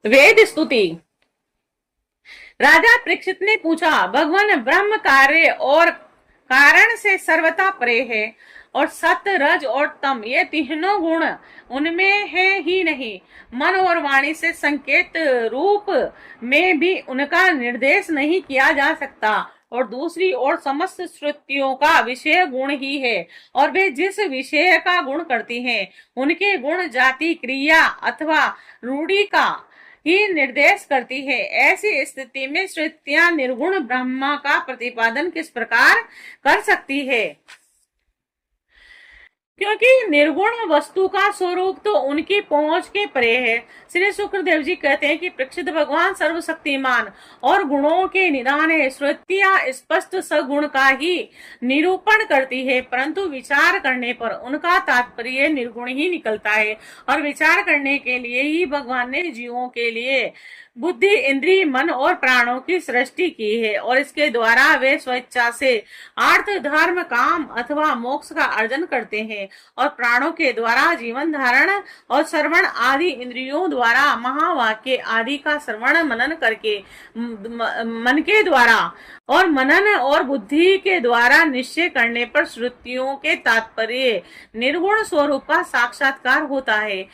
वेद स्तुति। राजा परीक्षित ने पूछा, भगवान ब्रह्म कार्य और कारण से सर्वथा परे है, और सत्य, रज और तम ये तीनों गुण उनमें है ही नहीं। मन और वाणी से संकेत रूप में भी उनका निर्देश नहीं किया जा सकता, और दूसरी ओर समस्त श्रुतियों का विषय गुण ही है, और वे जिस विषय का गुण करती हैं उनके गुण, जाति, क्रिया अथवा रूढ़ी का ही निर्देश करती है। ऐसी स्थिति में श्रुतियां निर्गुण ब्रह्मा का प्रतिपादन किस प्रकार कर सकती है? क्योंकि निर्गुण वस्तु का स्वरूप तो उनकी पहुंच के परे है। श्री शुक्रदेव जी कहते हैं कि परीक्षित, भगवान सर्वशक्तिमान और गुणों के निदान है। श्रुतियां स्पष्ट सगुण का ही निरूपण करती है, परंतु विचार करने पर उनका तात्पर्य निर्गुण ही निकलता है, और विचार करने के लिए ही भगवान ने जीवों के लिए बुद्धि, इंद्रिय, मन और प्राणों की सृष्टि की है, और इसके द्वारा वे स्वेच्छा से अर्थ, धर्म, काम अथवा मोक्ष का अर्जन करते हैं, और प्राणों के द्वारा जीवन धारण और श्रवण आदि इंद्रियों द्वारा महावाक्य आदि का श्रवण मनन करके मन के द्वारा और मनन और बुद्धि के द्वारा निश्चय करने पर श्रुतियों के तात्पर्य निर्गुण स्वरूप का साक्षात्कार होता है।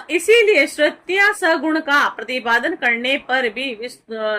इसीलिए श्रुतियां सगुण का प्रतिपादन करने पर भी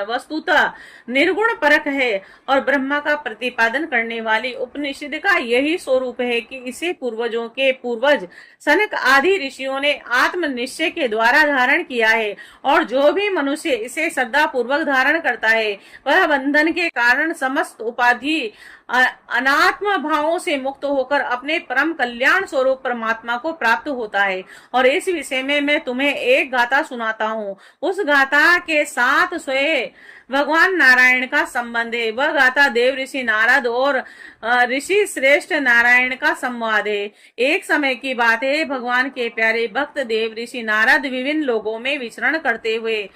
वस्तुतः निर्गुण परक है, और ब्रह्मा का प्रतिपादन करने वाली उपनिषद का यही स्वरूप है कि इसे पूर्वजों के पूर्वज सनक आदि ऋषियों ने आत्म निश्चय के द्वारा धारण किया है, और जो भी मनुष्य इसे श्रद्धा पूर्वक धारण करता है वह बंधन के कारण समस्त उपाधि अनात्म भावों से मुक्त होकर अपने परम कल्याण स्वरूप परमात्मा को प्राप्त होता है। और इस विषय में मैं तुम्हें एक गाथा सुनाता हूँ। उस गाथा के साथ स्वयं भगवान नारायण का संबंध है। वह गाथा देव ऋषि नारद और ऋषि श्रेष्ठ नारायण का संवाद है। एक समय की बात है, भगवान के प्यारे भक्त देव ऋषि नारद विभिन्न लोगों में विचरण करते हुए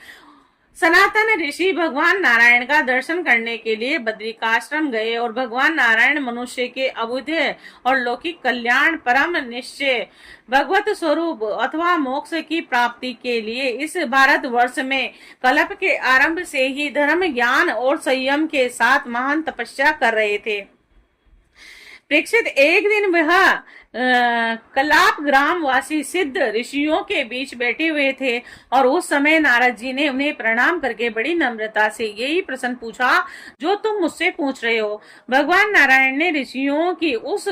सनातन ऋषि भगवान नारायण का दर्शन करने के लिए बद्रिकाश्रम गए, और भगवान नारायण मनुष्य के अभुदय और लौकिक कल्याण, परम निश्चय, भगवत स्वरूप अथवा मोक्ष की प्राप्ति के लिए इस भारत वर्ष में कल्प के आरंभ से ही धर्म, ज्ञान और संयम के साथ महान तपस्या कर रहे थे। परीक्षित, एक दिन वह कलाप ग्राम वासी सिद्ध ऋषियों के बीच बैठे हुए थे, और उस समय नारद जी ने उन्हें प्रणाम करके बड़ी नम्रता से यही प्रश्न पूछा जो तुम मुझसे पूछ रहे हो। भगवान नारायण ने ऋषियों की उस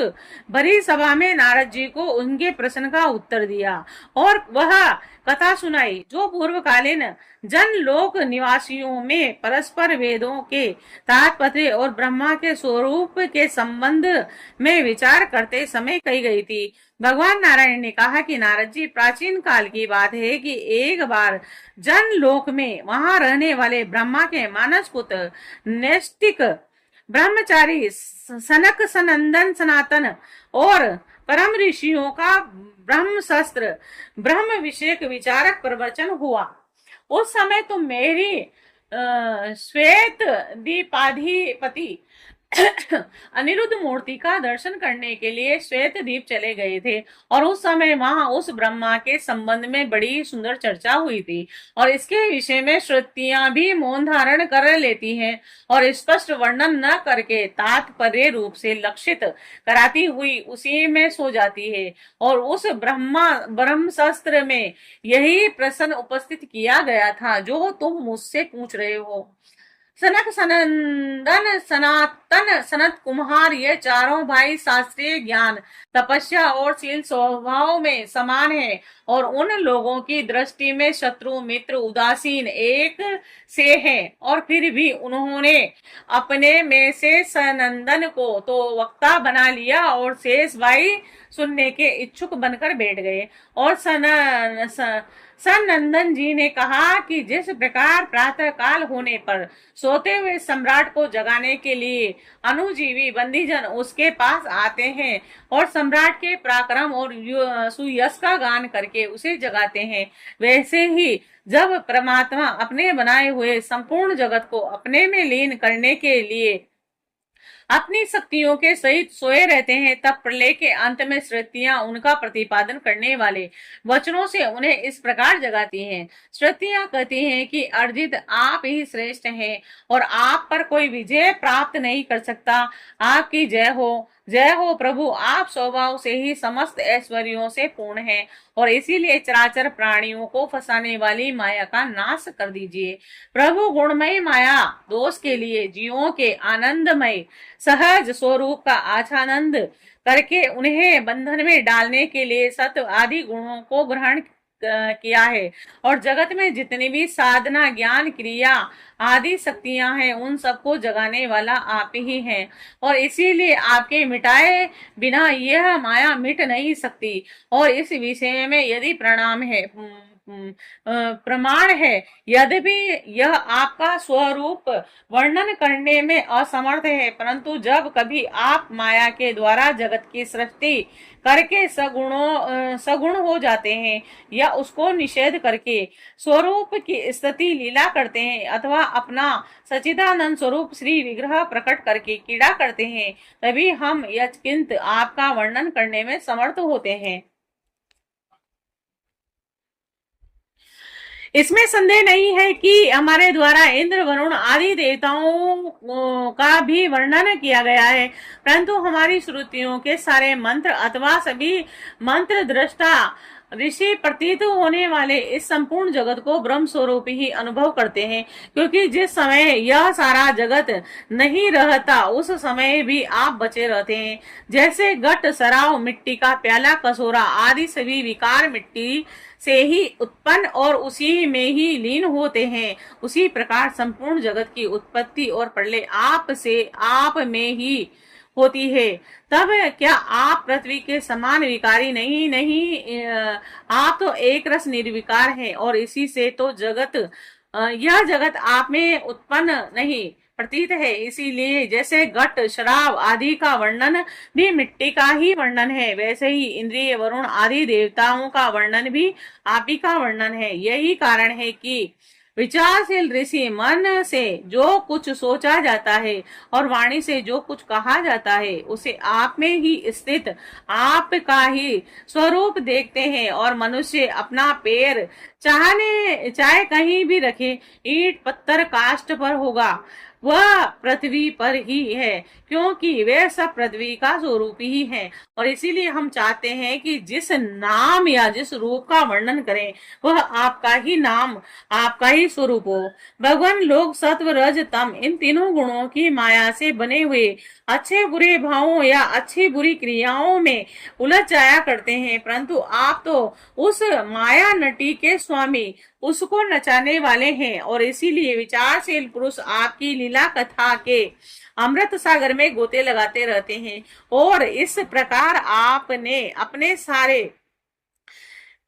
बड़ी सभा में नारद जी को उनके प्रश्न का उत्तर दिया, और वह कथा सुनाई जो पूर्वकालीन जन लोक निवासियों में परस्पर वेदों के तात्पर्य और ब्रह्मा के स्वरूप के संबंध में विचार करते समय कही गई थी। भगवान नारायण ने कहा कि नारद जी, प्राचीन काल की बात है कि एक बार जन लोक में वहां रहने वाले ब्रह्मा के मानस पुत्र नैष्टिक ब्रह्मचारी सनक, सनंदन, सनातन और परम ऋषियों का ब्रह्म शस्त्र, ब्रह्म विषयक विचारक प्रवचन हुआ। उस समय तुम मेरी श्वेत दीपाधिपति अनिरुद्ध मूर्ति का दर्शन करने के लिए श्वेत द्वीप चले गए थे, और उस समय वहां उस ब्रह्मा के संबंध में बड़ी सुंदर चर्चा हुई थी, और इसके विषय में श्रुतियां भी मौन धारण कर लेती हैं, और स्पष्ट वर्णन न करके तात्पर्य रूप से लक्षित कराती हुई उसी में सो जाती है। और उस ब्रह्म शस्त्र में यही प्रश्न उपस्थित किया गया था जो तुम मुझसे पूछ रहे हो। सनक, सनंदन, सनातन, सनत कुमार ये चारों भाई शास्त्रीय ज्ञान, तपस्या और शील स्वभाव में समान हैं, और उन लोगों की दृष्टि में शत्रु, मित्र, उदासीन एक से हैं, और फिर भी उन्होंने अपने में से सनंदन को तो वक्ता बना लिया, और शेष भाई सुनने के इच्छुक बनकर बैठ गए। और सनंदन जी ने कहा कि जिस प्रकार प्रातः काल होने पर सोते हुए सम्राट को जगाने के लिए अनुजीवी बंदीजन उसके पास आते हैं और सम्राट के पराक्रम और सुयश का गान करके उसे जगाते हैं, वैसे ही जब परमात्मा अपने बनाए हुए संपूर्ण जगत को अपने में लीन करने के लिए अपनी शक्तियों के सहित सोए रहते हैं, तब प्रलय के अंत में श्रुतियां उनका प्रतिपादन करने वाले वचनों से उन्हें इस प्रकार जगाती हैं। श्रुतियां कहती हैं कि अर्जित आप ही श्रेष्ठ हैं और आप पर कोई विजय प्राप्त नहीं कर सकता। आपकी जय हो प्रभु, आप स्वभाव से ही समस्त ऐश्वर्यों से पूर्ण हैं और इसीलिए चराचर प्राणियों को फंसाने वाली माया का नाश कर दीजिए। प्रभु, गुणमय माया दोष के लिए जीवों के आनंदमय सहज स्वरूप का आच्छादन करके उन्हें बंधन में डालने के लिए सत्व आदि गुणों को ग्रहण किया है और जगत में जितनी भी साधना ज्ञान क्रिया आदि शक्तियां हैं उन सबको जगाने वाला आप ही हैं और इसीलिए आपके मिटाए बिना यह माया मिट नहीं सकती। और इस विषय में यदि प्रमाण है, यद्यपि यह आपका स्वरूप वर्णन करने में असमर्थ है, परंतु जब कभी आप माया के द्वारा जगत की सृष्टि करके सगुण हो जाते हैं या उसको निषेध करके स्वरूप की स्थिति लीला करते हैं अथवा अपना सचिदानंद स्वरूप श्री विग्रह प्रकट करके क्रीड़ा करते हैं, तभी हम यत्किंत आपका वर्णन करने में समर्थ होते हैं। इसमें संदेह नहीं है कि हमारे द्वारा इंद्र वरुण आदि देवताओं का भी वर्णन किया गया है, परंतु हमारी श्रुतियों के सारे मंत्र अथवा सभी मंत्र दृष्टा ऋषि प्रतीत होने वाले इस संपूर्ण जगत को ब्रह्म स्वरूप ही अनुभव करते हैं, क्योंकि जिस समय यह सारा जगत नहीं रहता उस समय भी आप बचे रहते हैं। जैसे घट सराव मिट्टी का प्याला कसूरा आदि सभी विकार मिट्टी से ही उत्पन्न और उसी में ही लीन होते हैं, उसी प्रकार संपूर्ण जगत की उत्पत्ति और प्रलय आप में ही होती है। तब क्या आप पृथ्वी के समान विकारी नहीं, आप तो एक रस निर्विकार है और इसी से तो यह जगत आप में उत्पन्न नहीं प्रतीत है। इसीलिए जैसे घट शराब आदि का वर्णन भी मिट्टी का ही वर्णन है, वैसे ही इंद्रिय वरुण आदि देवताओं का वर्णन भी आप ही का वर्णन है। यही कारण है कि विचारशील ऋषि मन से जो कुछ सोचा जाता है और वाणी से जो कुछ कहा जाता है उसे आप में ही स्थित आपका ही स्वरूप देखते हैं और मनुष्य अपना पैर चाहे कहीं भी रखे, ईंट पत्थर काष्ठ पर होगा, वह पृथ्वी पर ही है, क्योंकि वे सब पृथ्वी का स्वरूप ही है। और इसीलिए हम चाहते हैं कि जिस नाम या जिस रूप का वर्णन करें वह आपका ही नाम आपका ही स्वरूप हो। भगवान लोग सत्व रज तम इन तीनों गुणों की माया से बने हुए अच्छे बुरे भावों या अच्छी बुरी क्रियाओं में उलझ जाया करते हैं, परंतु आप तो उस माया नटी के स्वामी, उसको नचाने वाले हैं और इसीलिए विचारशील पुरुष आपकी लीला कथा के अमृत सागर में गोते लगाते रहते हैं और इस प्रकार आपने अपने सारे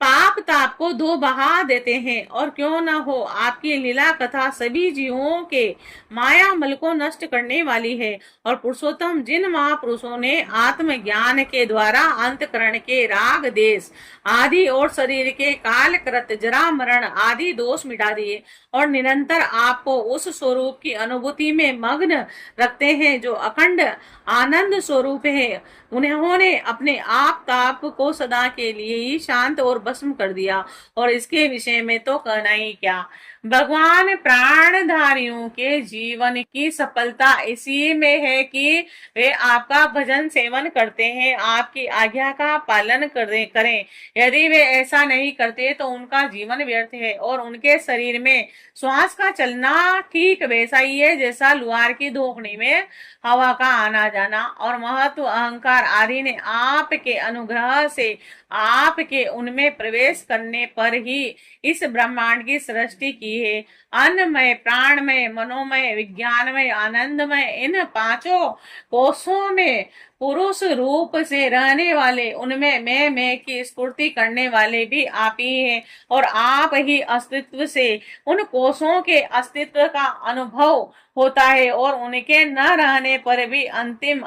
पाप ताप को धो बहा देते हैं। और क्यों न हो, आपकी लीला कथा सभी जीवों के माया मल को नष्ट करने वाली है। और पुरुषोत्तम जिन महापुरुषों ने आत्मज्ञान के द्वारा अंतकरण के राग देश आदि और शरीर के काल कृत जरा मरण आदि दोष मिटा दिए और निरंतर आपको उस स्वरूप की अनुभूति में मग्न रखते हैं जो अखंड आनंद स्वरूप है, उन्होंने अपने आप ताप को सदा के लिए ही शांत और भस्म कर दिया। और इसके विषय में तो कहना ही क्या। भगवान प्राणधारियों के जीवन की सफलता इसी में है कि वे आपका भजन सेवन करते हैं, आपकी आज्ञा का पालन करें। यदि वे ऐसा नहीं करते तो उनका जीवन व्यर्थ है और उनके शरीर में श्वास का चलना ठीक वैसा ही है जैसा लुहार की धोखनी में हवा का आना जाना। और महत्व अहंकार आदि ने आपके अनुग्रह से आपके उनमें प्रवेश करने पर ही इस ब्रह्मांड की सृष्टि की है। अन्नमय प्राणमय मनोमय विज्ञानमय आनंदमय इन पांचों कोषों में पुरुष रूप से रहने वाले, उनमें मैं की स्फूर्ति करने वाले भी आप ही हैं और आप ही अस्तित्व से उन कोषों के अस्तित्व का अनुभव होता है और उनके न रहने पर भी अंतिम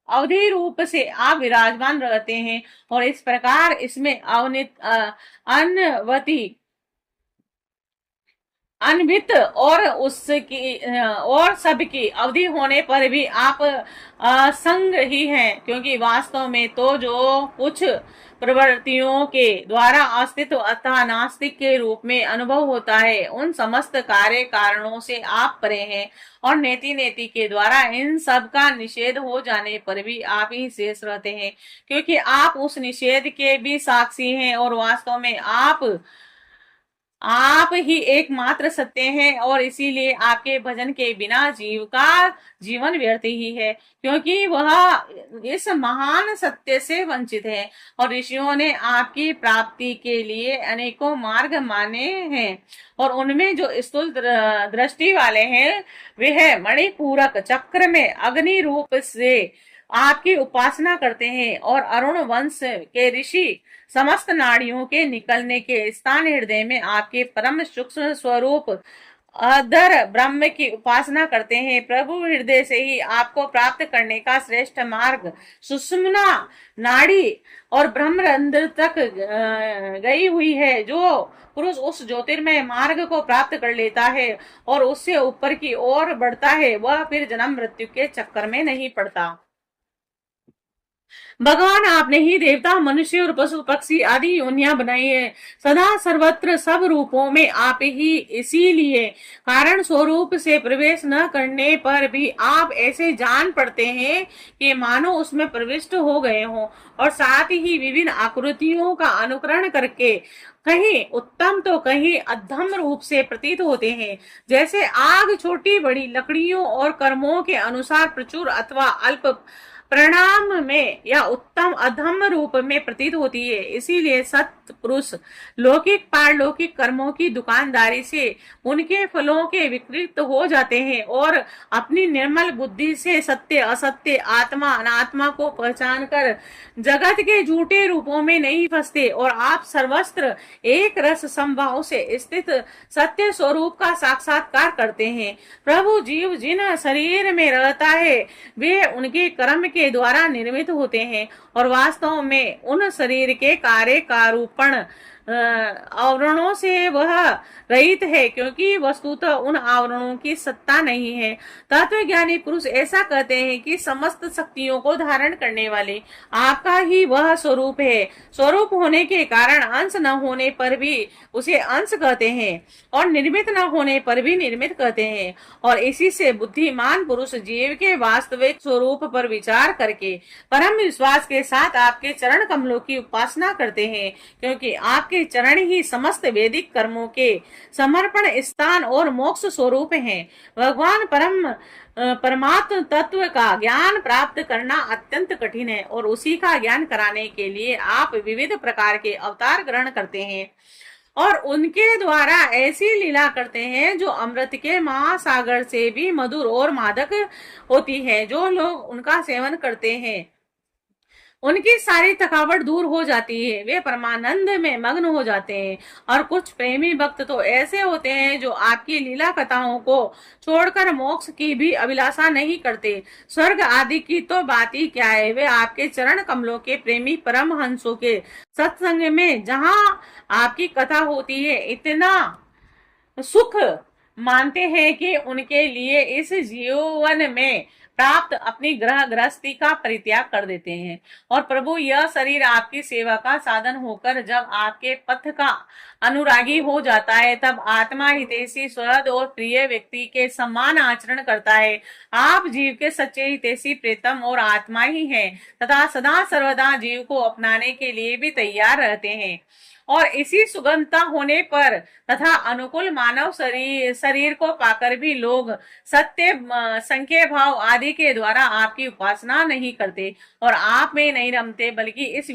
अवधि रूप से आप विराजमान रहते हैं। और इस प्रकार इसमें अनवती अनभित और उसकी और सबकी अवधि होने पर भी आप असंग ही हैं, क्योंकि वास्तव में तो जो कुछ प्रवृत्तियों के द्वारा अस्तित्व अथवा नास्तिक के रूप में अनुभव होता है, उन समस्त कार्य कारणों से आप परे हैं, और नेति नेति के द्वारा इन सब का निषेध हो जाने पर भी आप ही शेष रहते हैं, क्योंकि आप उस निषेध के भी साक्षी हैं, और वास्तव में आप ही एकमात्र सत्य हैं, और इसीलिए आपके भजन के बिना जीव का जीवन व्यर्थ ही है, क्योंकि वह इस महान सत्य से वंचित है। और ऋषियों ने आपकी प्राप्ति के लिए अनेकों मार्ग माने हैं, और उनमें जो स्थूल दृष्टि वाले हैं वह मणिपूरक चक्र में अग्नि रूप से आपकी उपासना करते हैं, और अरुण वंश के ऋषि समस्त नाड़ियों के निकलने के स्थान हृदय में आपके परम सूक्ष्म स्वरूप अधर ब्रह्म की उपासना करते हैं। प्रभु हृदय से ही आपको प्राप्त करने का श्रेष्ठ मार्ग सुषुम्ना नाड़ी और ब्रह्मरंध्र तक गई हुई है। जो पुरुष उस ज्योतिर्मय मार्ग को प्राप्त कर लेता है और उससे ऊपर की ओर बढ़ता है, वह फिर जन्म मृत्यु के चक्कर में नहीं पड़ता। भगवान आपने ही देवता, मनुष्य और पशु पक्षी आदि योनियां बनाई है। सदा सर्वत्र सब रूपों में आप ही, इसीलिए कारण स्वरूप से प्रवेश न करने पर भी आप ऐसे जान पड़ते हैं कि मानो उसमें प्रविष्ट हो गए हों, और साथ ही विभिन्न आकृतियों का अनुकरण करके कहीं उत्तम तो कहीं अधम रूप से प्रतीत होते हैं। जैसे आग छोटी बड़ी लकड़ियों और कर्मों के अनुसार प्रचुर अथवा अल्प परिणाम में या उत्तम अधम रूप में प्रतीत होती है। इसीलिए सत्पुरुष लौकिक पारलौकिक कर्मों की दुकानदारी से उनके फलों के विकृत हो जाते हैं, और अपनी निर्मल बुद्धि से सत्य असत्य आत्मा अनात्मा को पहचान कर जगत के झूठे रूपों में नहीं फंसते, और आप सर्वस्त्र एक रस समभाव से स्थित सत्य स्वरूप का साक्षात्कार करते हैं। प्रभु जीव जिन शरीर में रहता है वे उनके कर्म के द्वारा निर्मित होते हैं, और वास्तव में उन शरीर के कार्य का रूपण आवरणों से वह रहित है, क्योंकि वस्तुतः उन आवरणों की सत्ता नहीं है। तत्वज्ञानी पुरुष ऐसा कहते हैं कि समस्त शक्तियों को धारण करने वाले आपका ही वह स्वरूप है। स्वरूप होने के कारण अंश न होने पर भी उसे अंश कहते हैं, और निर्मित न होने पर भी निर्मित कहते हैं। और इसी से बुद्धिमान पुरुष जीव के वास्तविक स्वरूप पर विचार करके परम विश्वास के साथ आपके चरण कमलों की उपासना करते हैं, क्योंकि आपके चरण ही समस्त वैदिक कर्मों के समर्पण स्थान और मोक्ष स्वरूप हैं। भगवान परमात्म तत्व का ज्ञान प्राप्त करना अत्यंत कठिन है, और उसी का ज्ञान कराने के लिए आप विविध प्रकार के अवतार ग्रहण करते हैं, और उनके द्वारा ऐसी लीला करते हैं जो अमृत के महासागर से भी मधुर और मादक होती है। जो लोग उनका सेवन करते हैं उनकी सारी थकावट दूर हो जाती है, वे परमानंद में मग्न हो जाते हैं। और कुछ प्रेमी भक्त तो ऐसे होते हैं जो आपकी लीला कथाओं को छोड़कर मोक्ष की भी अभिलाषा नहीं करते। स्वर्ग आदि की तो बात ही क्या है, वे आपके चरण कमलों के प्रेमी परम हंसों के सत्संग में जहाँ आपकी कथा होती है इतना सुख मानते हैं कि उनके लिए इस जीवन में प्राप्त अपनी ग्रह गृहस्थी का परित्याग कर देते हैं। और प्रभु यह शरीर आपकी सेवा का साधन होकर जब आपके पथ का अनुरागी हो जाता है, तब आत्मा हितैषी सुहृद और प्रिय व्यक्ति के समान आचरण करता है। आप जीव के सच्चे हितैषी प्रीतम और आत्मा ही हैं, तथा सदा सर्वदा जीव को अपनाने के लिए भी तैयार रहते हैं। और इसी सुगमता होने पर तथा अनुकूल मानव शरीर को पाकर भी लोग सत्य संख्य भाव आदि के द्वारा आपकी उपासना नहीं करते और आप में नहीं रमते, बल्कि इस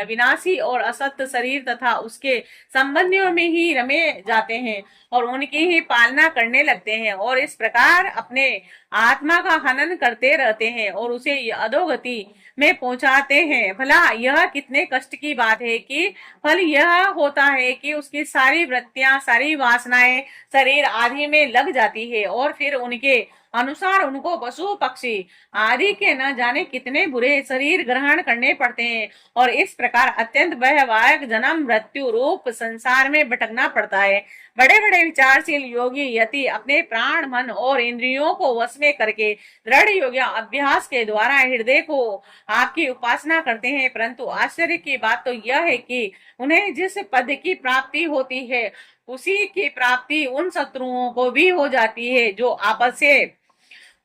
विनाशी और असत्य शरीर तथा उसके संबंधियों में ही रमे जाते हैं और उनकी ही पालना करने लगते हैं, और इस प्रकार अपने आत्मा का हनन करते रहते हैं और उसे अधोगति में पहुंचाते हैं। भला यह कितने कष्ट की बात है कि फल यह होता है कि उसकी सारी वृत्तियां सारी वासनाएं शरीर आदि में लग जाती है और फिर उनके अनुसार उनको पशु पक्षी आदि के न जाने कितने बुरे शरीर ग्रहण करने पड़ते हैं और इस प्रकार अत्यंत वैवाहिक जन्म मृत्यु रूप संसार में भटकना पड़ता है। बड़े बड़े विचारशील योगी यति अपने प्राण मन और इंद्रियों को वश में करके दृढ़ योग अभ्यास के द्वारा हृदय को आपकी उपासना करते हैं, परंतु आश्चर्य की बात तो यह है कि उन्हें जिस पद की प्राप्ति होती है उसी की प्राप्ति उन शत्रुओं को भी हो जाती है जो आपस से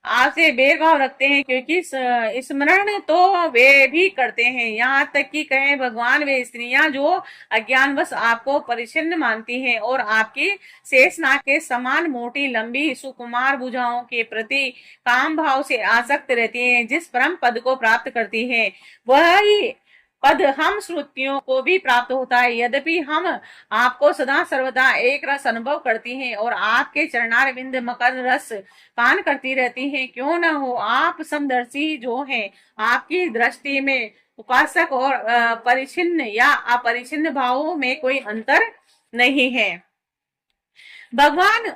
आपसे भेदभाव रखते हैं, क्योंकि स्मरण तो वे भी करते हैं, यहाँ तक कि कहें भगवान वे स्त्रियां जो अज्ञानवश आपको परिच्छिन्न मानती हैं और आपकी शेषनाग के समान मोटी लंबी सुकुमार भुजाओं के प्रति काम भाव से आसक्त रहती हैं, जिस परम पद को प्राप्त करती हैं वही पद हम श्रुतियों को भी प्राप्त होता है। यद्यपि हम आपको सदा सर्वदा एक रस अनुभव करती हैं और आपके चरणारविंद मकर रस पान करती रहती हैं, क्यों न हो आप समदर्शी जो हैं, आपकी दृष्टि में उपासक और परिचिन्न या अपरिचिन्न भावों में कोई अंतर नहीं है। भगवान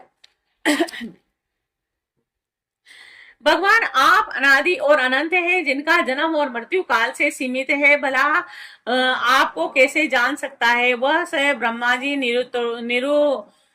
भगवान आप अनादि और अनंत हैं, जिनका जन्म और मृत्यु काल से सीमित है। भला आपको कैसे जान सकता है? वह स ब्रह्मा जी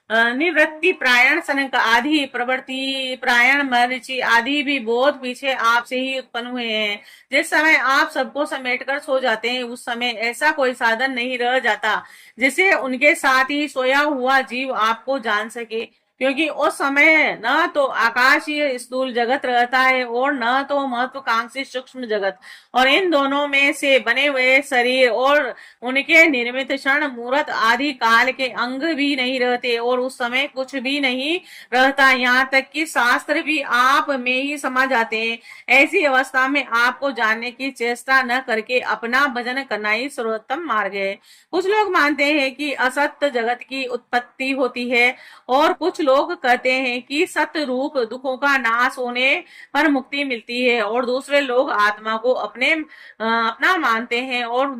निवृत्ति प्रायण सनक आदि प्रवृत्ति प्रायण मरीचि आदि भी बहुत पीछे आपसे ही उत्पन्न हुए हैं। जिस समय आप सबको समेटकर सो जाते हैं उस समय ऐसा कोई साधन नहीं रह जाता जिसे उनके साथ ही सोया हुआ जीव आपको जान सके, क्योंकि उस समय न तो आकाशीय स्थूल जगत रहता है और न तो महत्वाकांक्षी सूक्ष्म जगत, और इन दोनों में से बने हुए शरीर और उनके निर्मित क्षण मूर्त आदि काल के अंग भी नहीं रहते और उस समय कुछ भी नहीं रहता, यहाँ तक कि शास्त्र भी आप में ही समा जाते हैं। ऐसी अवस्था में आपको जानने की चेष्टा न करके अपना भजन करना ही सर्वोत्तम मार्ग है। कुछ लोग मानते हैं कि असत्य जगत की उत्पत्ति होती है और कुछ लोग कहते हैं कि सत्य रूप दुखों का नाश होने पर मुक्ति मिलती है, और दूसरे लोग आत्मा को अपना मानते हैं, और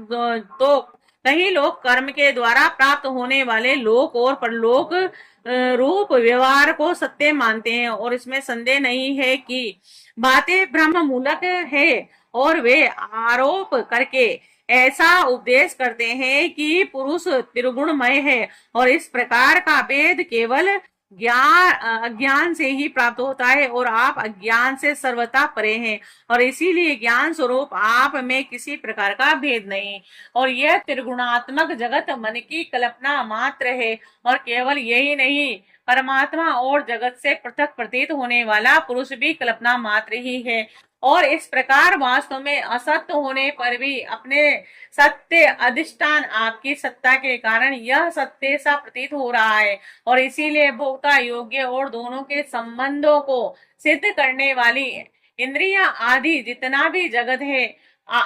तो कई लोग कर्म के द्वारा प्राप्त होने वाले लोक और परलोक रूप व्यवहार को सत्य मानते हैं। और इसमें संदेह नहीं है कि बातें ब्रह्म मूलक है और वे आरोप करके ऐसा उपदेश करते हैं कि पुरुष त्रिगुणमय है और इस प्रकार का भेद केवल अज्ञान से ही प्राप्त होता है और आप अज्ञान से सर्वथा परे हैं, और इसीलिए ज्ञान स्वरूप आप में किसी प्रकार का भेद नहीं, और यह त्रिगुणात्मक जगत मन की कल्पना मात्र है। और केवल यही नहीं, परमात्मा और जगत से पृथक प्रतीत होने वाला पुरुष भी कल्पना मात्र ही है, और इस प्रकार वास्तव में असत्य होने पर भी अपने सत्य अधिष्ठान आपकी सत्ता के कारण यह सत्य सा प्रतीत हो रहा है, और इसीलिए भोक्ता योग्य और दोनों के संबंधों को सिद्ध करने वाली इंद्रियां आदि जितना भी जगत है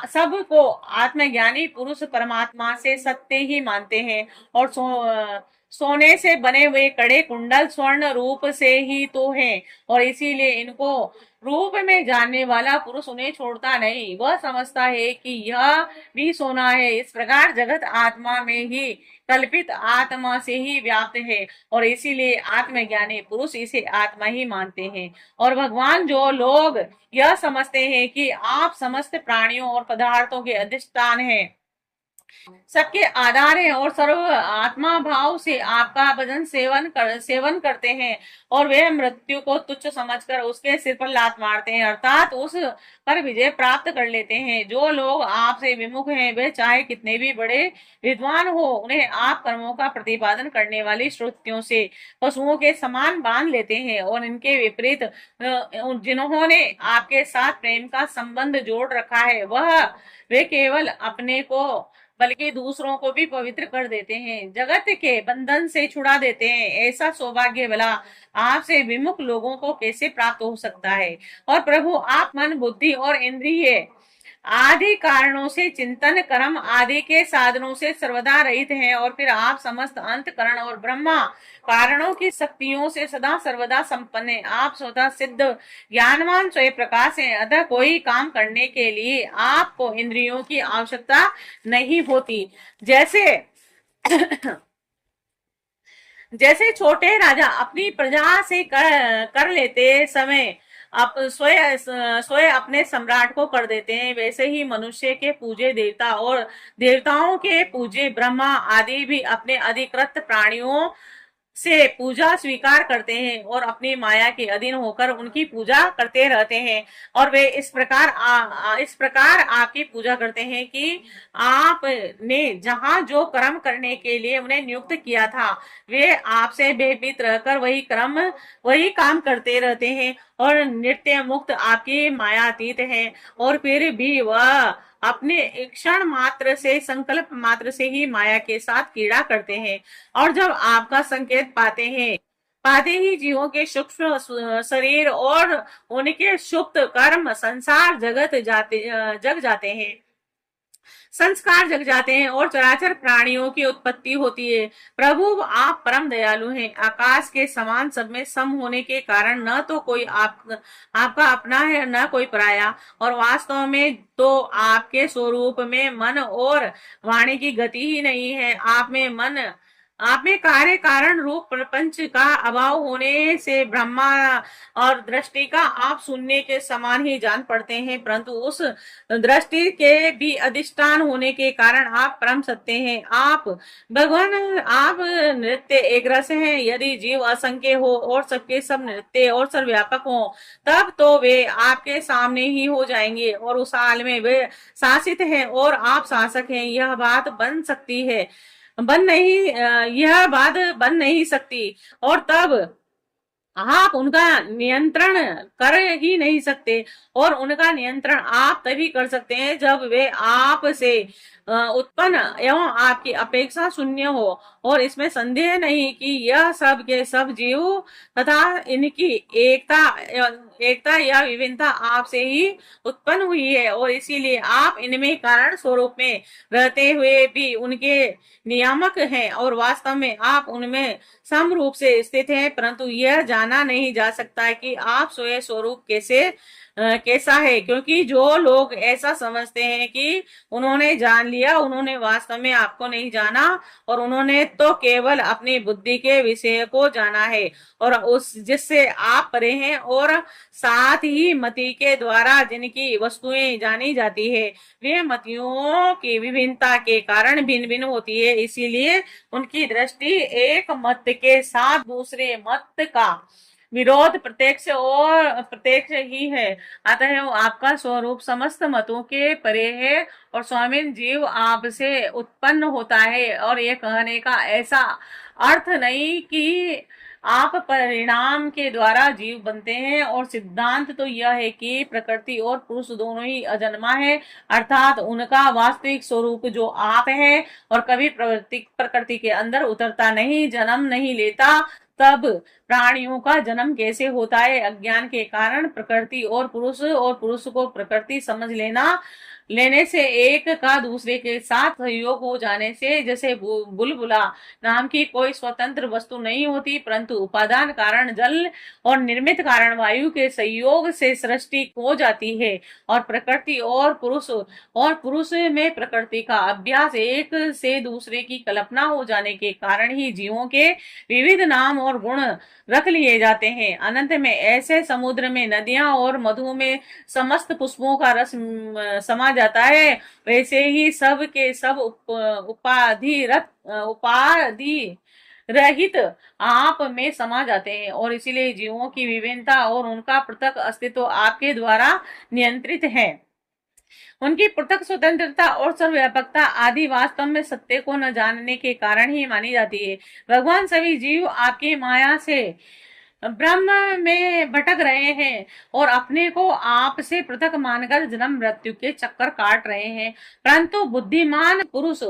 सबको आत्मज्ञानी पुरुष परमात्मा से सत्य ही मानते हैं, और सोने से बने हुए कड़े कुंडल स्वर्ण रूप से ही तो हैं, और इसीलिए इनको रूप में जानने वाला पुरुष उन्हें छोड़ता नहीं, वह समझता है कि यह भी सोना है। इस प्रकार जगत आत्मा में ही कल्पित आत्मा से ही व्याप्त है, और इसीलिए आत्मज्ञानी पुरुष इसे आत्मा ही मानते हैं। और भगवान जो लोग यह समझते हैं कि आप समस्त प्राणियों और पदार्थों के अधिष्ठान हैं, सबके आधार है और सर्व आत्मा भाव से आपका भजन सेवन करते हैं, और वे मृत्यु को तुच्छ समझकर उसके सिर पर लात मारते हैं, अर्थात उस पर विजय प्राप्त कर लेते हैं। जो लोग आपसे विमुख हैं वे चाहे कितने भी बड़े विद्वान हो, उन्हें आप कर्मों का प्रतिपादन करने वाली श्रुतियों से पशुओं के समान बांध लेते हैं, और इनके विपरीत जिन्होंने आपके साथ प्रेम का संबंध जोड़ रखा है वे केवल अपने को बल्कि दूसरों को भी पवित्र कर देते हैं, जगत के बंधन से छुड़ा देते हैं। ऐसा सौभाग्य भला आपसे विमुख लोगों को कैसे प्राप्त हो सकता है? और प्रभु आप मन बुद्धि और इंद्रिय आदि कारणों से चिंतन कर्म आदि के साधनों से सर्वदा रहित हैं, और फिर आप समस्त अंतकरण और ब्रह्मा कारणों की शक्तियों से सदा सर्वदा संपन्न है। आप स्वतः सिद्ध ज्ञानवान स्वयं प्रकाश है, अतः कोई काम करने के लिए आपको इंद्रियों की आवश्यकता नहीं होती। जैसे छोटे राजा अपनी प्रजा से कर लेते समय आप स्वयं अपने सम्राट को कर देते हैं, वैसे ही मनुष्य के पूजे देवता और देवताओं के पूजे ब्रह्मा आदि भी अपने अधिकृत प्राणियों से पूजा स्वीकार करते हैं और अपनी माया के अधीन होकर उनकी पूजा करते रहते हैं। और वे इस प्रकार आपकी पूजा करते हैं कि आपने जहां जो कर्म करने के लिए उन्हें नियुक्त किया था, वे आपसे भयभीत रहकर वही काम करते रहते हैं और नित्य मुक्त आपकी मायातीत हैं। और फिर भी वह अपने क्षण मात्र से, संकल्प मात्र से ही माया के साथ कीड़ा करते हैं। और जब आपका संकेत पाते ही जीवों के सूक्ष्म शरीर और उनके सुप्त कर्म जग जाते हैं, संस्कार जग जाते हैं और चराचर प्राणियों की उत्पत्ति होती है। प्रभु आप परम दयालु हैं। आकाश के समान सब में सम होने के कारण न तो कोई आपका अपना है न कोई पराया, और वास्तव में तो आपके स्वरूप में मन और वाणी की गति ही नहीं है। आप में कार्य कारण रूप प्रपंच का अभाव होने से ब्रह्मा और दृष्टि का आप सुनने के समान ही जान पड़ते हैं, परंतु उस दृष्टि के भी अधिष्ठान होने के कारण आप परम सत्य हैं। आप भगवान, आप नृत्य एक रस हैं। यदि जीव असंख्य हो और सबके सब नृत्य और सर्वव्यापक हो, तब तो वे आपके सामने ही हो जाएंगे और उस हाल में वे शासित हैं और आप शासक हैं। यह बात बन नहीं सकती, और तब आप उनका नियंत्रण कर ही नहीं सकते। और उनका नियंत्रण आप तभी कर सकते हैं जब वे आप से उत्पन्न एवं आपकी अपेक्षा शून्य हो। और इसमें संदेह नहीं कि यह सब के सब जीव तथा इनकी एकता या विभिन्नता आपसे ही उत्पन्न हुई है, और इसीलिए आप इनमें कारण स्वरूप में रहते हुए भी उनके नियामक हैं, और वास्तव में आप उनमें सम रूप से स्थित हैं। परंतु यह जाना नहीं जा सकता कि आप स्वयं स्वरूप कैसा है, क्योंकि जो लोग ऐसा समझते हैं कि उन्होंने जान लिया, उन्होंने वास्तव में आपको नहीं जाना, और उन्होंने तो केवल अपनी बुद्धि के विषय को जाना है और उस जिससे आप परे हैं। और साथ ही मति के द्वारा जिनकी वस्तुएं जानी जाती है, वे मतियों की विभिन्नता के कारण भिन्न भिन्न होती है। इसीलिए उनकी दृष्टि एक मत के साथ दूसरे मत का विरोध प्रत्यक्ष ही है। अतः आपका स्वरूप समस्त मतों के परे है, और स्वामी जीव आपसे उत्पन्न होता है। और ये कहने का ऐसा अर्थ नहीं कि आप परिणाम के द्वारा जीव बनते हैं, और सिद्धांत तो यह है कि प्रकृति और पुरुष दोनों ही अजन्मा है, अर्थात उनका वास्तविक स्वरूप जो आप है और कभी प्रकृति के अंदर उतरता नहीं, जन्म नहीं लेता। तब प्राणियों का जन्म कैसे होता है? अज्ञान के कारण प्रकृति और पुरुष को प्रकृति समझ लेने से, एक का दूसरे के साथ सहयोग हो जाने से, जैसे बुलबुला नाम की कोई स्वतंत्र वस्तु नहीं होती, परंतु उपादान कारण जल और निर्मित कारण वायु के सहयोग से सृष्टि हो जाती है। और प्रकृति और पुरुष में प्रकृति का अभ्यास, एक से दूसरे की कल्पना हो जाने के कारण ही जीवों के विविध नाम और गुण रख लिए जाते हैं। अनंत में ऐसे समुद्र में नदियां और मधु में समस्त पुष्पों का रस समा जाता है, वैसे ही सब के सब उपाधि रहित आप में समा जाते हैं। और इसीलिए जीवों की विभिन्नता और उनका पृथक अस्तित्व आपके द्वारा नियंत्रित है। उनकी पृथक स्वतंत्रता और सर्वव्यापकता आदि वास्तव में सत्य को न जानने के कारण ही मानी जाती है। भगवान सभी जीव आपकी माया से ब्रह्म में भटक रहे हैं और अपने को आप से पृथक मानकर जन्म मृत्यु के चक्कर काट रहे हैं, परंतु बुद्धिमान पुरुष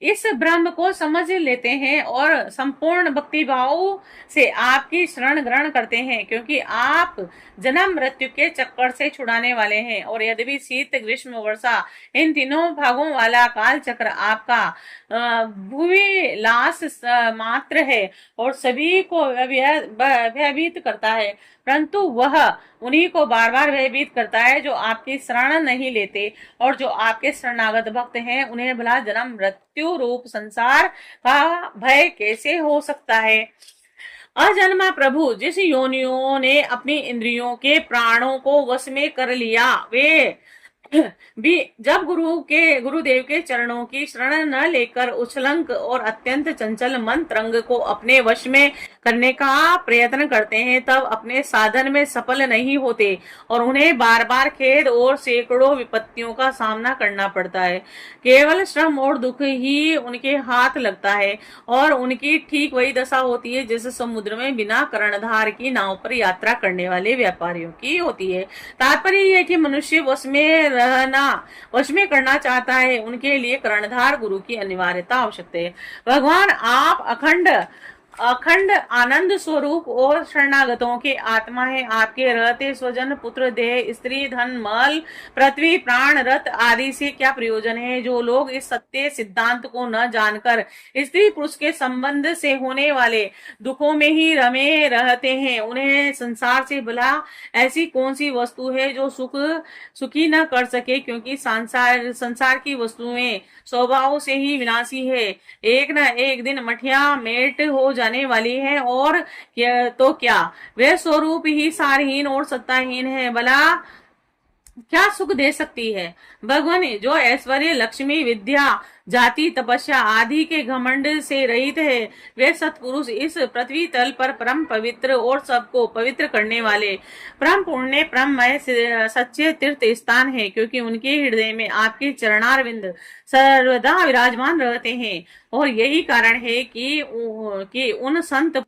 इस ब्रह्म को समझ लेते हैं और संपूर्ण भक्ति भाव से आपकी शरण ग्रहण करते हैं, क्योंकि आप जन्म मृत्यु के चक्कर से छुड़ाने वाले हैं। और यद्यपि शीत ग्रीष्म वर्षा इन तीनों भागों वाला काल चक्र आपका भूविलास मात्र है और सभी को भयभीत करता है, परंतु वह उन्हीं को बार बार भयभीत करता है जो आपकी शरण नहीं लेते, और जो आपके शरणागत भक्त हैं उन्हें भला जन्म मृत्यु रूप संसार का भय कैसे हो सकता है। अजन्मा प्रभु जिस योनियों ने अपनी इंद्रियों के प्राणों को वश में कर लिया, वे भी जब गुरुदेव के चरणों की शरण न लेकर उछलंक और अत्यंत चंचल मन तरंग को अपने वश में करने का प्रयत्न करते हैं, तब अपने साधन में सफल नहीं होते और उन्हें बार बार खेद और सैकड़ों विपत्तियों का सामना करना पड़ता है। केवल श्रम और दुख ही उनके हाथ लगता है और उनकी ठीक वही दशा होती है जिस समुद्र में बिना कर्णधार की नाव पर यात्रा करने वाले व्यापारियों की होती है। तात्पर्य यह है कि मनुष्य वश में रहना, वश में करना चाहता है, उनके लिए कर्णधार गुरु की अनिवार्यता आवश्यक है। भगवान आप अखंड अखंड आनंद स्वरूप और शरणागतों के आत्मा है। आपके रहते स्वजन पुत्र देह स्त्री धन मल पृथ्वी प्राण रथ आदि से क्या प्रयोजन है। जो लोग इस सत्य सिद्धांत को न जानकर स्त्री पुरुष के संबंध से होने वाले दुखों में ही रमे रहते हैं, उन्हें संसार से भला ऐसी कौन सी वस्तु है जो सुखी न कर सके, क्योंकि संसार की वस्तुएं स्वभाव से ही विनाशी है। एक न एक दिन मठिया मेट हो जाने वाली है और क्या वे स्वरूप ही सारहीन और सत्ताहीन है, भला क्या सुख दे सकती है। भगवान जो ऐश्वर्य लक्ष्मी विद्या जाति तपस्या आदि के घमंड से रहित है, वे सत्पुरुष इस पृथ्वी तल पर परम पवित्र और सबको पवित्र करने वाले परम पुण्य परममय सच्चे तीर्थ स्थान है, क्योंकि उनके हृदय में आपके चरणारविंद सर्वदा विराजमान रहते हैं। और यही कारण है कि उन संत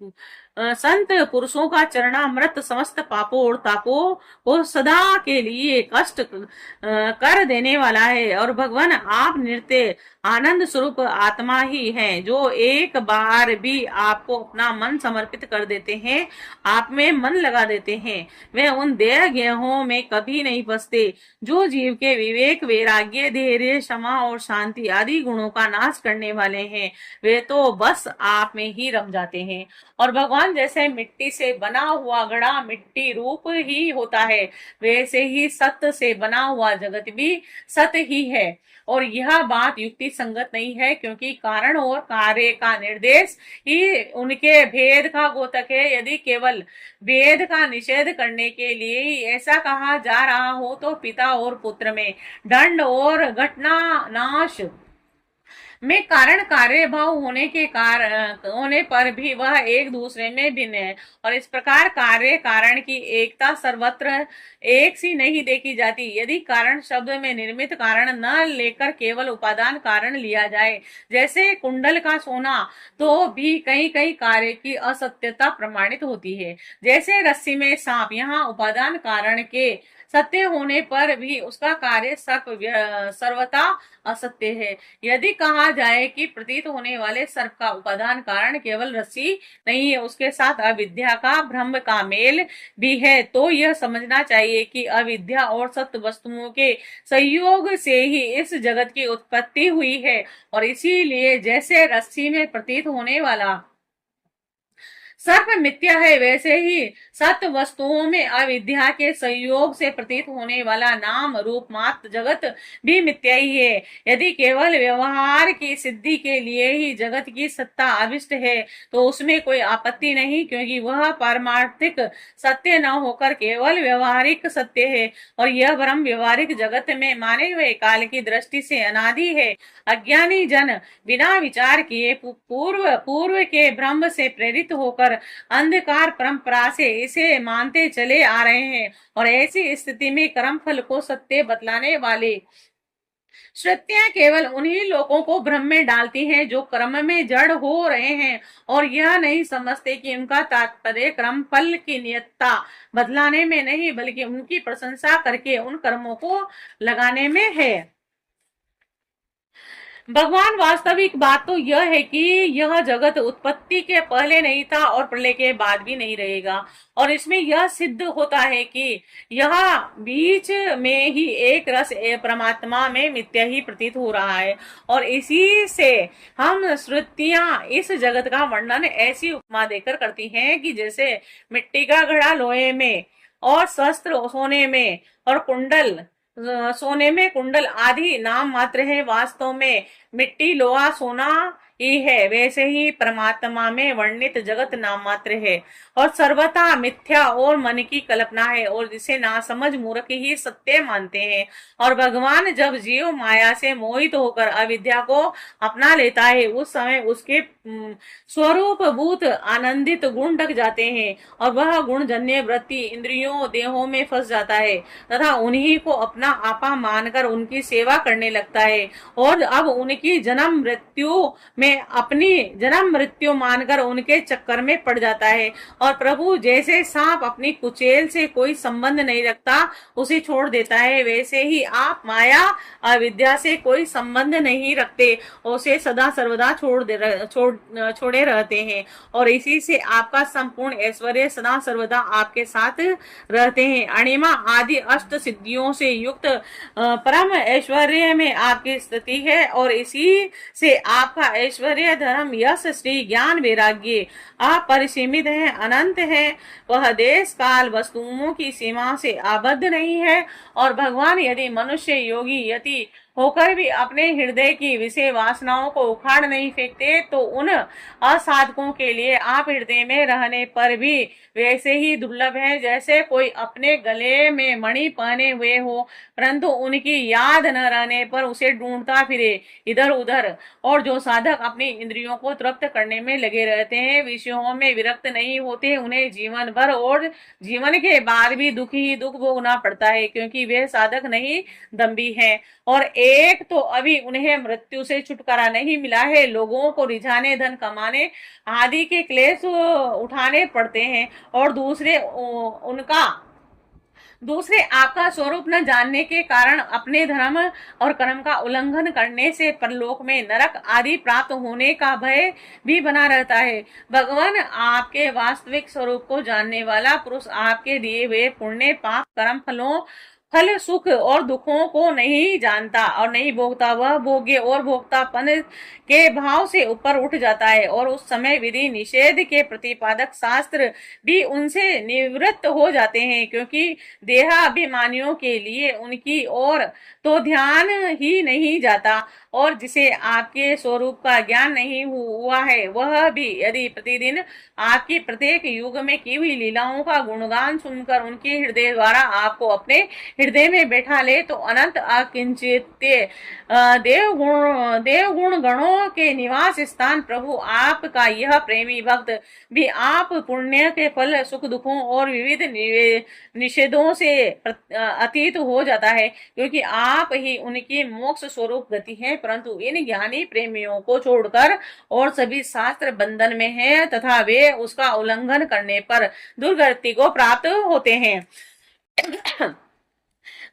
पुरुषों का चरणामृत समस्त पापों और तापों को सदा के लिए कष्ट कर देने वाला है। और भगवान आप नृत्य आनंद स्वरूप आत्मा ही हैं, जो एक बार भी आपको अपना मन समर्पित कर देते हैं, आप में मन लगा देते हैं, वे उन देह गेहों में कभी नहीं फंसते जो जीव के विवेक वैराग्य धैर्य क्षमा और शांति आदि गुणों का नाश करने वाले हैं। वे तो बस आप में ही रम जाते हैं। और भगवान जैसे मिट्टी से बना हुआ घड़ा मिट्टी रूप ही होता है, वैसे ही सत्य से बना हुआ जगत भी सत्य ही है। और यह बात युक्ति संगत नहीं है, क्योंकि कारण और कार्य का निर्देश ही उनके भेद का द्योतक है। यदि केवल भेद का निषेध करने के लिए ही ऐसा कहा जा रहा हो, तो पिता और पुत्र में दंड और घटना नाश में कारण कार्य भाव होने पर भी वह एक दूसरे में भिन्न है। और इस प्रकार कार्य कारण की एकता सर्वत्र एक सी नहीं देखी जाती। यदि कारण शब्द में निर्मित कारण न लेकर केवल उपादान कारण लिया जाए, जैसे कुंडल का सोना, तो भी कई कई कार्य की असत्यता प्रमाणित होती है। जैसे रस्सी में सांप, यहाँ उपादान कारण के सत्य होने पर भी उसका कार्य सर्वथा असत्य है। यदि कहा जाए कि प्रतीत होने वाले सर्प का उपादान कारण केवल रस्सी नहीं है, उसके साथ अविद्या का भ्रम का मेल भी है, तो यह समझना चाहिए कि अविद्या और सत्य वस्तुओं के संयोग से ही इस जगत की उत्पत्ति हुई है। और इसीलिए जैसे रस्सी में प्रतीत होने वाला सर्प मिथ्या है, वैसे ही सत्य वस्तुओं में अविद्या के संयोग से प्रतीत होने वाला नाम रूप मात्र जगत भी मिथ्या ही है। यदि केवल व्यवहार की सिद्धि के लिए ही जगत की सत्ता अभिष्ट है, तो उसमें कोई आपत्ति नहीं, क्योंकि वह पारमार्थिक सत्य न होकर केवल व्यवहारिक सत्य है। और यह ब्रह्म व्यवहारिक जगत में माने हुए काल की दृष्टि से अनादि है। अज्ञानी जन बिना विचार किए पूर्व के ब्रह्म से प्रेरित होकर अंधकार परंपरा से इसे मानते चले आ रहे हैं। और ऐसी स्थिति में कर्म फल को सत्य बतलाने वाले श्रुतियां केवल उन्हीं लोगों को भ्रम में डालती हैं जो कर्म में जड़ हो रहे हैं और यह नहीं समझते कि उनका तात्पर्य कर्म फल की नियतता बदलाने में नहीं, बल्कि उनकी प्रशंसा करके उन कर्मों को लगाने में है। भगवान वास्तविक बात तो यह है कि यह जगत उत्पत्ति के पहले नहीं था और प्रलय के बाद भी नहीं रहेगा। और इसमें यह सिद्ध होता है कि यह बीच में ही एक रस परमात्मा में मिथ्या ही प्रतीत हो रहा है। और इसी से हम श्रुतियां इस जगत का वर्णन ऐसी उपमा देकर करती हैं कि जैसे मिट्टी का घड़ा लोहे में और शस्त्र सोने में और सोने में कुंडल आदि नाम मात्र है। वास्तव में मिट्टी लोहा सोना ही है, वैसे ही परमात्मा में वर्णित जगत नाम मात्र है और सर्वथा मिथ्या और मन की कल्पना है, और जिसे नासमझ मूर्ख ही सत्य मानते हैं। और भगवान जब जीव माया से मोहित होकर अविद्या को अपना लेता है, उस समय उसके स्वरूप भूत आनंदित गुण ढक जाते हैं, और वह गुण जन्य वृत्ति इंद्रियों देहों में फंस जाता है तथा उन्हीं को अपना आपा मानकर उनकी सेवा करने लगता है, और अब उनकी जन्म मृत्यु में अपनी जन्म मृत्यु मानकर उनके चक्कर में पड़ जाता है। और प्रभु जैसे सांप अपनी कुचेल से कोई संबंध नहीं रखता, उसे छोड़ देता है, वैसे ही आप माया अविद्या से कोई संबंध नहीं रखते, उसे सदा सर्वदा छोड़े रहते हैं, और इसी से आपका संपूर्ण ऐश्वर्य सदा सर्वदा आपके साथ रहते हैं। अणिमा आदि अष्ट सिद्धियों से युक्त परम ऐश्वर्य में आपकी स्थिति है, और इसी से आपका ऐश्वर्य धर्म यश श्री ज्ञान वैराग्य अपरिसीमित है, अनंत है। वह देश काल वस्तुओं की सीमा से आबद्ध नहीं है। और भगवान यदि मनुष्य योगी यति होकर भी अपने हृदय की विषय वासनाओं को उखाड़ नहीं फेंकते, तो उन असाधकों के लिए आप हृदय में रहने पर भी वैसे ही दुर्लभ है जैसे कोई अपने गले में मणि पहने हुए हो, परंतु उनकी याद न रहने पर उसे ढूंढता फिरे इधर उधर। और जो साधक अपनी इंद्रियों को तृप्त करने में लगे रहते हैं, विषयों में विरक्त नहीं होते, उन्हें जीवन भर और जीवन के बाद भी दुख ही दुख भोगना पड़ता है, क्योंकि वे साधक नहीं दम्भी हैं। और एक तो अभी उन्हें मृत्यु से छुटकारा नहीं मिला है, लोगों को रिझाने, धन कमाने आदि के क्लेश उठाने पड़ते हैं, और दूसरे आपका स्वरूप न जानने के कारण अपने धर्म और कर्म का उल्लंघन करने से परलोक में नरक आदि प्राप्त होने का भय भी बना रहता है। भगवान आपके वास्तविक स्वरूप को जानने वाला पुरुष आपके दिए हुए पुण्य पाप कर्म फल सुख और दुखों को नहीं जानता और नहीं भोगता, वह भोग्य और भोक्तापन के भाव से ऊपर उठ जाता है, और उस समय विधि निषेध के प्रतिपादक शास्त्र भी उनसे निवृत्त हो जाते हैं, क्योंकि देहाभिमानियों के लिए उनकी ओर तो ध्यान ही नहीं जाता। और जिसे आपके स्वरूप का ज्ञान नहीं हुआ है, वह भी यदि प्रतिदिन आपकी प्रत्येक युग में की हुई लीलाओं का गुणगान सुनकर उनके हृदय द्वारा आपको अपने हृदय में बैठा ले, तो अनंत अकिंचित देवगुण गणों के निवास स्थान प्रभु आपका यह प्रेमी भक्त भी आप पुण्य के फल सुख दुखों और विविध निषेधों से अतीत हो जाता है, क्योंकि आप ही उनकी मोक्ष स्वरूप गति है। परंतु इन ज्ञानी प्रेमियों को छोड़कर और सभी शास्त्र बंधन में हैं तथा वे उसका उल्लंघन करने पर दुर्गति को प्राप्त होते हैं।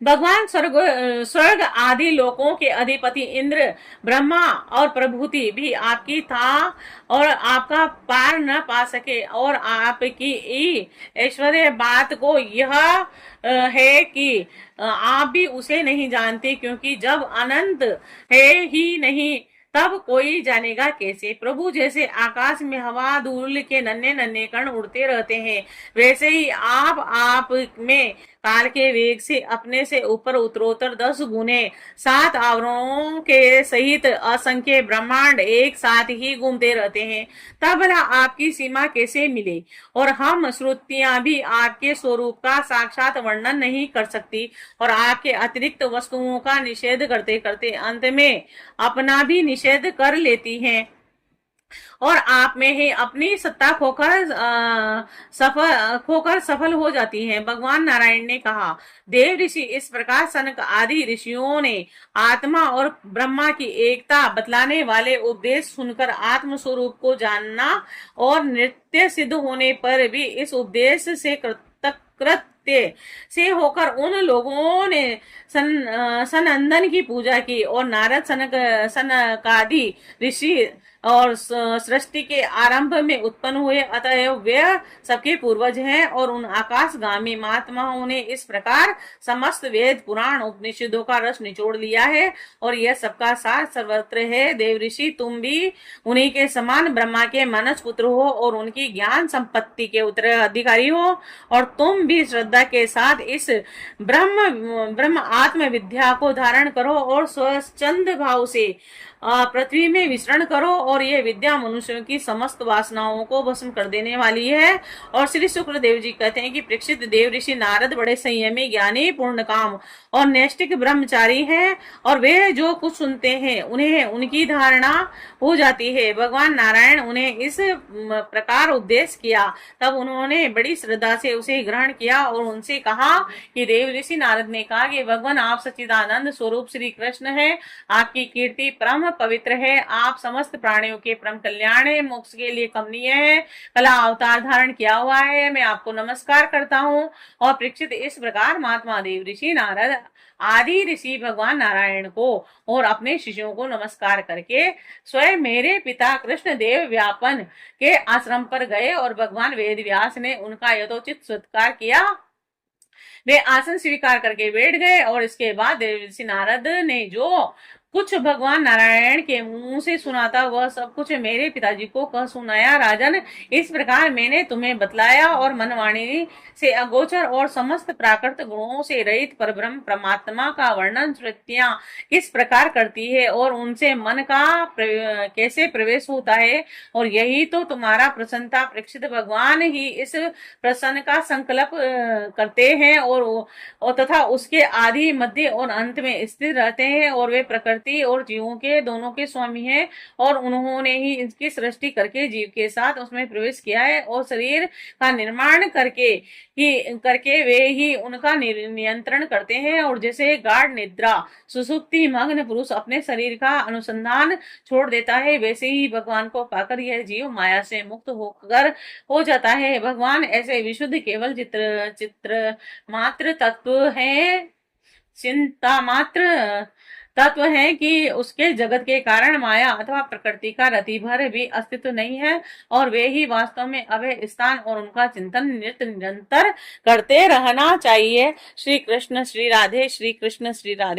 भगवान स्वर्ग आदि लोकों के अधिपति इंद्र ब्रह्मा और प्रभुति भी आपकी था और आपका पार न पा सके, और आपकी ऐश्वर्य बात को यह है कि आप भी उसे नहीं जानते, क्योंकि जब अनंत है ही नहीं तब कोई जानेगा कैसे। प्रभु जैसे आकाश में हवा धूल के नन्हे नन्हे कण उड़ते रहते हैं, वैसे ही आप में काल के वेग से अपने से ऊपर उत्तरोत्तर 10 गुने 7 आवरणों के सहित असंख्य ब्रह्मांड एक साथ ही घूमते रहते हैं। तब भला आपकी सीमा कैसे मिले? और हम श्रुतियां भी आपके स्वरूप का साक्षात वर्णन नहीं कर सकती, और आपके अतिरिक्त वस्तुओं का निषेध करते करते अंत में अपना भी निषेध कर लेती हैं, और आप में ही अपनी सत्ता खोकर सफल हो जाती है। भगवान नारायण ने कहा, देव ऋषि इस प्रकार सनक आदि ऋषियों ने आत्मा और ब्रह्मा की एकता बतलाने वाले उपदेश सुनकर आत्म स्वरूप को जानना और नित्य सिद्ध होने पर भी इस उपदेश से कृत्य से होकर उन लोगों ने सनंदन की पूजा की, और नारद सनकादि ऋषि और सृष्टि के आरंभ में उत्पन्न हुए, अतएव वे सबके पूर्वज हैं। और उन आकाशगामी महात्माओं ने इस प्रकार समस्त वेद पुराण उपनिषदों का रस निचोड़ लिया है, और यह सबका सार सर्वत्र है। देव ऋषि तुम भी उन्हीं के समान ब्रह्मा के मानस पुत्र हो और उनकी ज्ञान संपत्ति के उत्तराधिकारी हो, और तुम भी श्रद्धा के साथ इस ब्रह्म आत्म विद्या को धारण करो और स्वच्छंद भाव से पृथ्वी में विचरण करो, और ये विद्या मनुष्यों की समस्त वासनाओं को भस्म कर देने वाली है। और श्री शुक्रदेव जी कहते हैं कि परीक्षित, देव ऋषि नारद बड़े संयमी, ज्ञानी, पूर्ण काम और नैष्ठिक ब्रह्मचारी हैं, और वे जो कुछ सुनते हैं उन्हें उनकी धारणा हो जाती है। भगवान नारायण उन्हें इस प्रकार उपदेश किया, तब उन्होंने बड़ी श्रद्धा से उसे ग्रहण किया और उनसे कहा कि देव ऋषि नारद ने कहा कि भगवान, आप सच्चिदानंद स्वरूप श्री कृष्ण है, आपकी कीर्ति परम पवित्र है, आप समस्त प्राणियों के परम कल्याण है, मोक्ष के लिए कमनीय है, कला अवतार धारण किया हुआ है, मैं आपको नमस्कार करता हूँ। और परीक्षित, इस प्रकार महात्मा देव ऋषि नारद आदि ऋषि भगवान नारायण को और अपने शिष्यों को नमस्कार करके स्वयं मेरे पिता कृष्ण देव व्यापन के आश्रम पर गए, और भगवान वेद व्यास ने उनका यथोचित सत्कार किया। वे आसन स्वीकार करके बैठ गए, और इसके बाद देवर्षि नारद ने जो कुछ भगवान नारायण के मुंह से सुना था वह सब कुछ मेरे पिताजी को कह सुनाया। राजन, इस प्रकार मैंने तुम्हें बतलाया, और मनवाणी से अगोचर और समस्त प्राकृत गुणों से रहित परब्रह्म परमात्मा का वर्णन श्रुतियां किस प्रकार करती है, और उनसे मन का कैसे प्रवेश होता है, और यही तो तुम्हारा प्रसन्नता परीक्षित भगवान ही इस प्रसन्न का संकल्प करते हैं, और तथा उसके आदि, मध्य और अंत में स्थिर रहते हैं, और वे प्रकृति और जीवों के दोनों के स्वामी हैं, और उन्होंने ही इसकी सृष्टि करके जीव के साथ उसमें प्रवेश किया है, और शरीर का निर्माण करके वे ही उनका नियंत्रण करते हैं। और जैसे गाढ़ निद्रा सुसुप्ति मग्न पुरुष अपने शरीर का अनुसंधान छोड़ देता है, वैसे ही भगवान को पाकर यह जीव माया से मुक्त होकर हो जाता है। भगवान ऐसे विशुद्ध केवल चित्र मात्र तत्व है, चिंता मात्र तत्व है कि उसके जगत के कारण माया अथवा प्रकृति का रति भर भी अस्तित्व नहीं है, और वे ही वास्तव में अभय स्थान, और उनका चिंतन निरंतर करते रहना चाहिए। श्री कृष्ण श्री राधे, श्री कृष्ण श्री राधे।